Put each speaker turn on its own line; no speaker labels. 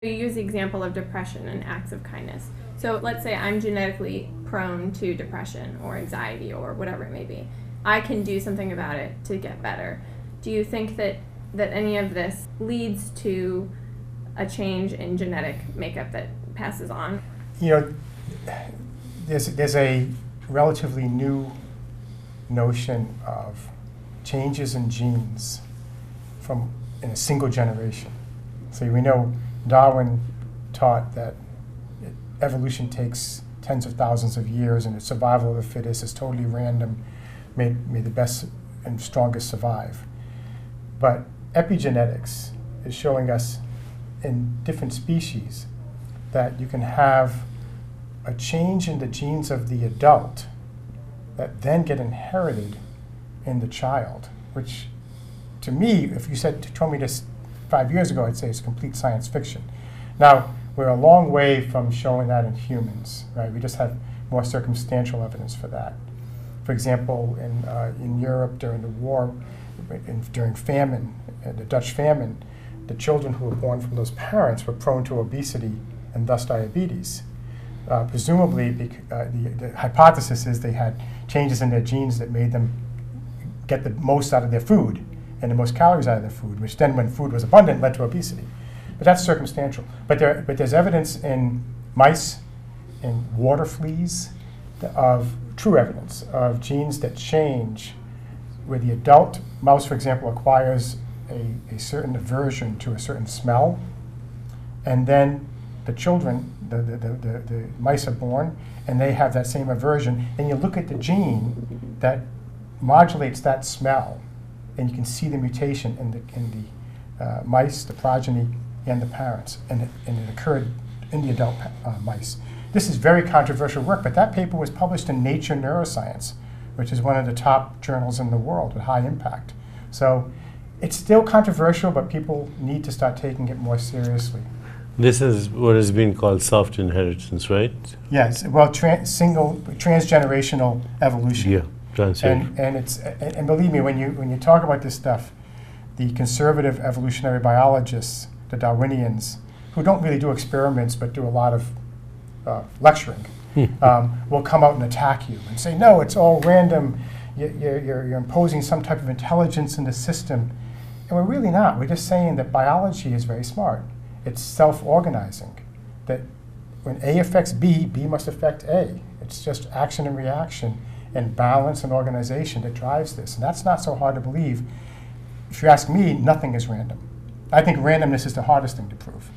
You use the example of depression and acts of kindness. So let's say I'm genetically prone to depression or anxiety or whatever it may be. I can do something about it to get better. Do you think that any of this leads to a change in genetic makeup that passes on?
You know, there's a relatively new notion of changes in genes in a single generation. So we know Darwin taught that evolution takes tens of thousands of years, and the survival of the fittest is totally random. May the best and strongest survive. But epigenetics is showing us in different species that you can have a change in the genes of the adult that then get inherited in the child, which to me, if you told me this 5 years ago, I'd say it's complete science fiction. Now, we're a long way from showing that in humans, right? We just have more circumstantial evidence for that. For example, in Europe during the war, during famine, the Dutch famine, the children who were born from those parents were prone to obesity and thus diabetes. Presumably, the hypothesis is they had changes in their genes that made them get the most out of their food and the most calories out of their food, which then, when food was abundant, led to obesity. But that's circumstantial. But there's evidence in mice, in water fleas, of true evidence of genes that change, where the adult mouse, for example, acquires a certain aversion to a certain smell, and then the children, the mice are born, and they have that same aversion, and you look at the gene that modulates that smell, and you can see the mutation in the mice, the progeny, and the parents, and it occurred in the adult mice. This is very controversial work, but that paper was published in Nature Neuroscience, which is one of the top journals in the world with high impact. So it's still controversial, but people need to start taking it more seriously.
This is what has been called soft inheritance, right?
Yes, well, transgenerational evolution.
Yeah, transgenerational.
And believe me, when you talk about this stuff, the conservative evolutionary biologists, the Darwinians, who don't really do experiments but do a lot of lecturing, will come out and attack you and say, no, it's all random. You're imposing some type of intelligence in the system. And we're really not. We're just saying that biology is very smart. It's self-organizing, that when A affects B, B must affect A. It's just action and reaction and balance and organization that drives this. And that's not so hard to believe. If you ask me, nothing is random. I think randomness is the hardest thing to prove.